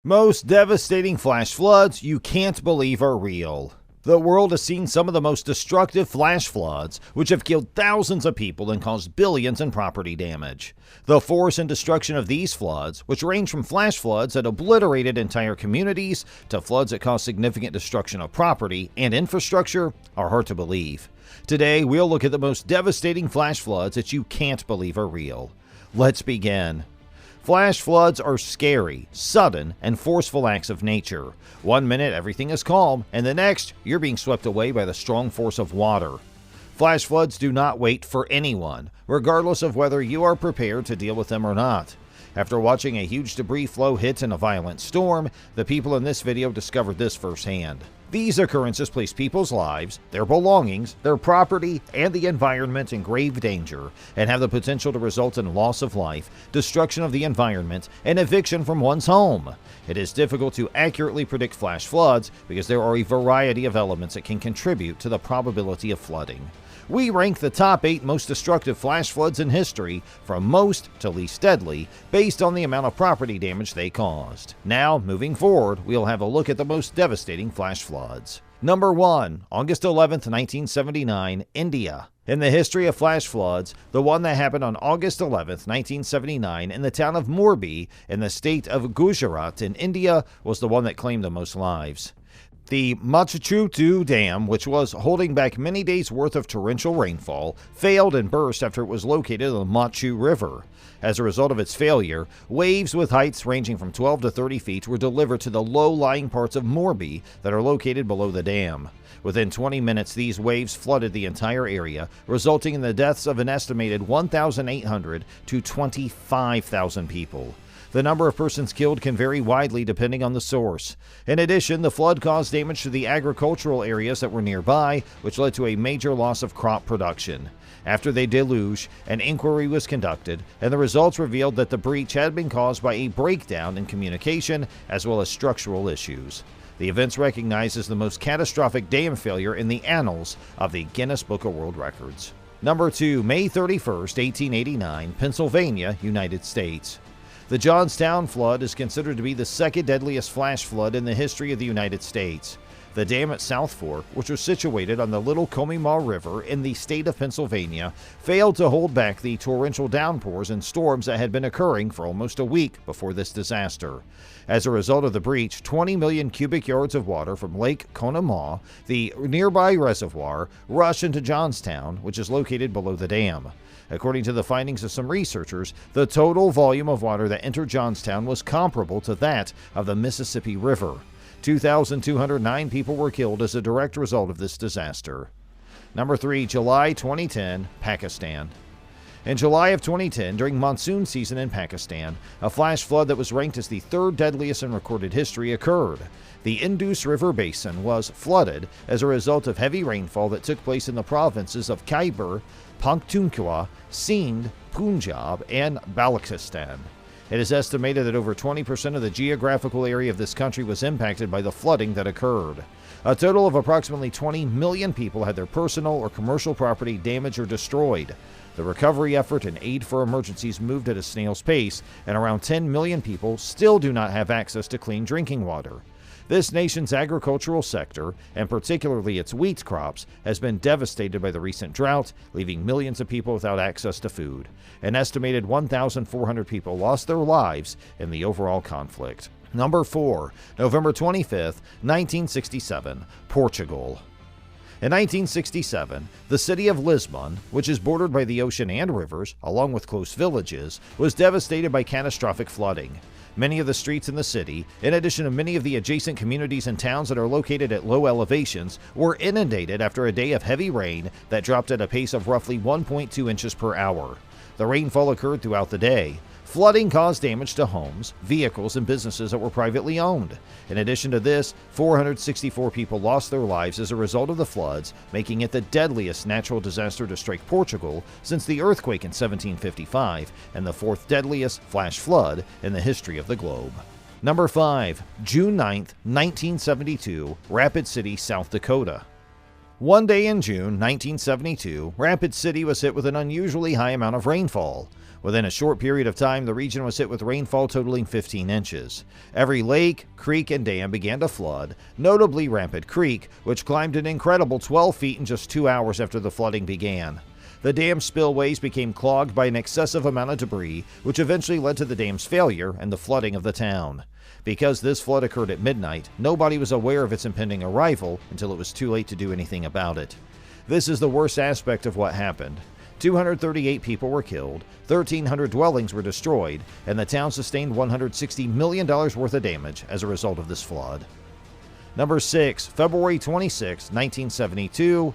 Most devastating flash floods you can't believe are real. The world has seen some of the most destructive flash floods, which have killed thousands of people and caused billions in property damage. The force and destruction of these floods, which range from flash floods that obliterated entire communities to floods that caused significant destruction of property and infrastructure, are hard to believe. Today, we'll look at the most devastating flash floods that you can't believe are real. Let's begin. Flash floods are scary, sudden, and forceful acts of nature. One minute everything is calm, and the next you're being swept away by the strong force of water. Flash floods do not wait for anyone, regardless of whether you are prepared to deal with them or not. After watching a huge debris flow hit in a violent storm, the people in this video discovered this firsthand. These occurrences place people's lives, their belongings, their property, and the environment in grave danger, and have the potential to result in loss of life, destruction of the environment, and eviction from one's home. It is difficult to accurately predict flash floods because there are a variety of elements that can contribute to the probability of flooding. We rank the top 8 most destructive flash floods in history, from most to least deadly, based on the amount of property damage they caused. Now, moving forward, we'll have a look at the most devastating flash floods. Number 1. August 11, 1979, India. In the history of flash floods, the one that happened on August 11, 1979 in the town of Morbi in the state of Gujarat in India was the one that claimed the most lives. The Machutu Dam, which was holding back many days' worth of torrential rainfall, failed and burst after it was located in the Machu River. As a result of its failure, waves with heights ranging from 12 to 30 feet were delivered to the low-lying parts of Morbi that are located below the dam. Within 20 minutes, these waves flooded the entire area, resulting in the deaths of an estimated 1,800 to 25,000 people. The number of persons killed can vary widely depending on the source. In addition, the flood caused damage to the agricultural areas that were nearby, which led to a major loss of crop production. After the deluge, an inquiry was conducted, and the results revealed that the breach had been caused by a breakdown in communication as well as structural issues. The event's recognized as the most catastrophic dam failure in the annals of the Guinness Book of World Records. Number 2, May 31, 1889, Pennsylvania, United States. The Johnstown flood is considered to be the second deadliest flash flood in the history of the United States. The dam at South Fork, which was situated on the Little Comemaw River in the state of Pennsylvania, failed to hold back the torrential downpours and storms that had been occurring for almost a week before this disaster. As a result of the breach, 20 million cubic yards of water from Lake Conemaugh, the nearby reservoir, rushed into Johnstown, which is located below the dam. According to the findings of some researchers, the total volume of water that entered Johnstown was comparable to that of the Mississippi River. 2,209 people were killed as a direct result of this disaster. Number 3, July 2010, Pakistan. In July of 2010, during monsoon season in Pakistan, a flash flood that was ranked as the third deadliest in recorded history occurred. The Indus River Basin was flooded as a result of heavy rainfall that took place in the provinces of Khyber Pakhtunkhwa, Sindh, Punjab, and Balochistan. It is estimated that over 20% of the geographical area of this country was impacted by the flooding that occurred. A total of approximately 20 million people had their personal or commercial property damaged or destroyed. The recovery effort and aid for emergencies moved at a snail's pace, and around 10 million people still do not have access to clean drinking water. This nation's agricultural sector, and particularly its wheat crops, has been devastated by the recent drought, leaving millions of people without access to food. An estimated 1,400 people lost their lives in the overall conflict. Number 4, November 25, 1967, Portugal. In 1967, the city of Lisbon, which is bordered by the ocean and rivers, along with close villages, was devastated by catastrophic flooding. Many of the streets in the city, in addition to many of the adjacent communities and towns that are located at low elevations, were inundated after a day of heavy rain that dropped at a pace of roughly 1.2 inches per hour. The rainfall occurred throughout the day. Flooding caused damage to homes, vehicles, and businesses that were privately owned. In addition to this, 464 people lost their lives as a result of the floods, making it the deadliest natural disaster to strike Portugal since the earthquake in 1755 and the fourth deadliest flash flood in the history of the globe. Number 5, June 9, 1972, Rapid City, South Dakota. One day in June 1972, Rapid City was hit with an unusually high amount of rainfall. Within a short period of time, the region was hit with rainfall totaling 15 inches. Every lake, creek, and dam began to flood, notably Rapid Creek, which climbed an incredible 12 feet in just 2 hours after the flooding began. The dam spillways became clogged by an excessive amount of debris, which eventually led to the dam's failure and the flooding of the town. Because this flood occurred at midnight, nobody was aware of its impending arrival until it was too late to do anything about it. This is the worst aspect of what happened. 238 people were killed, 1,300 dwellings were destroyed, and the town sustained $160 million worth of damage as a result of this flood. Number 6, February 26, 1972,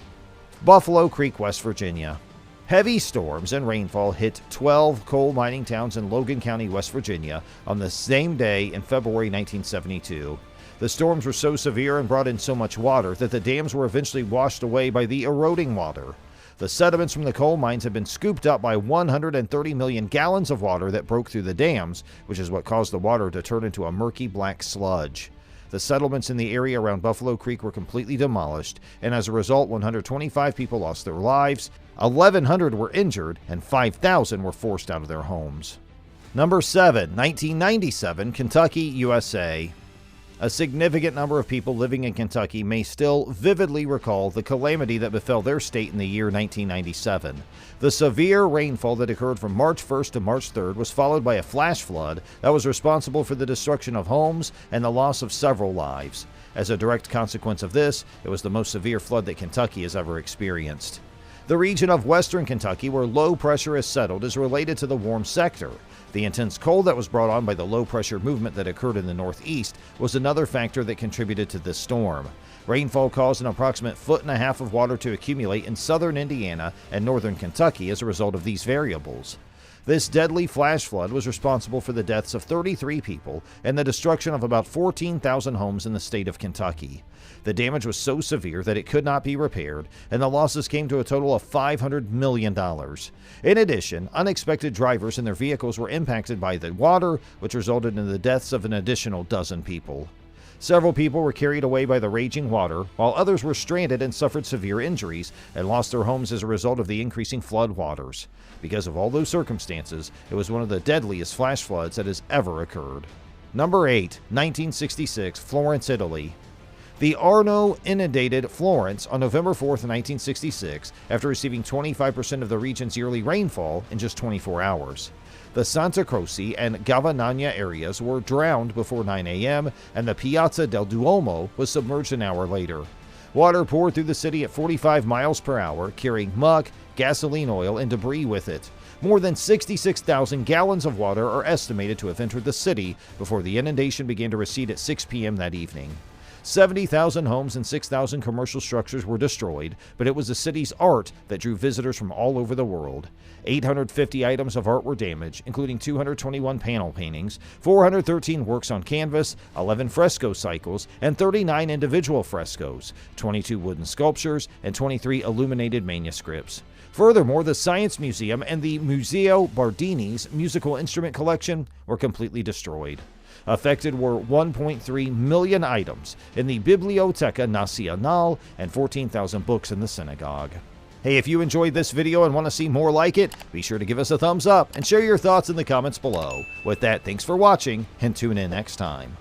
Buffalo Creek, West Virginia. Heavy storms and rainfall hit 12 coal mining towns in Logan County, West Virginia on the same day in February 1972. The storms were so severe and brought in so much water that the dams were eventually washed away by the eroding water. The sediments from the coal mines have been scooped up by 130 million gallons of water that broke through the dams, which is what caused the water to turn into a murky black sludge. The settlements in the area around Buffalo Creek were completely demolished, and as a result, 125 people lost their lives, 1,100 were injured, and 5,000 were forced out of their homes. Number 7, 1997, Kentucky, USA. A significant number of people living in Kentucky may still vividly recall the calamity that befell their state in the year 1997. The severe rainfall that occurred from March 1st to March 3rd was followed by a flash flood that was responsible for the destruction of homes and the loss of several lives. As a direct consequence of this, it was the most severe flood that Kentucky has ever experienced. The region of western Kentucky where low pressure has settled is related to the warm sector. The intense cold that was brought on by the low-pressure movement that occurred in the northeast was another factor that contributed to this storm. Rainfall caused an approximate 1.5 feet of water to accumulate in southern Indiana and northern Kentucky as a result of these variables. This deadly flash flood was responsible for the deaths of 33 people and the destruction of about 14,000 homes in the state of Kentucky. The damage was so severe that it could not be repaired, and the losses came to a total of $500 million. In addition, unexpected drivers and their vehicles were impacted by the water, which resulted in the deaths of an additional dozen people. Several people were carried away by the raging water, while others were stranded and suffered severe injuries and lost their homes as a result of the increasing flood waters. Because of all those circumstances, it was one of the deadliest flash floods that has ever occurred. Number 8, 1966, Florence, Italy. The Arno inundated Florence on November 4th, 1966, after receiving 25% of the region's yearly rainfall in just 24 hours. The Santa Croce and Gavanagna areas were drowned before 9 a.m., and the Piazza del Duomo was submerged an hour later. Water poured through the city at 45 miles per hour, carrying muck, gasoline oil, and debris with it. More than 66,000 gallons of water are estimated to have entered the city before the inundation began to recede at 6 p.m. that evening. 70,000 homes and 6,000 commercial structures were destroyed, but it was the city's art that drew visitors from all over the world. 850 items of art were damaged, including 221 panel paintings, 413 works on canvas, 11 fresco cycles, and 39 individual frescoes, 22 wooden sculptures, and 23 illuminated manuscripts. Furthermore, the Science Museum and the Museo Bardini's musical instrument collection were completely destroyed. Affected were 1.3 million items in the Biblioteca Nazionale and 14,000 books in the synagogue. Hey, if you enjoyed this video and want to see more like it, be sure to give us a thumbs up and share your thoughts in the comments below. With that, thanks for watching and tune in next time.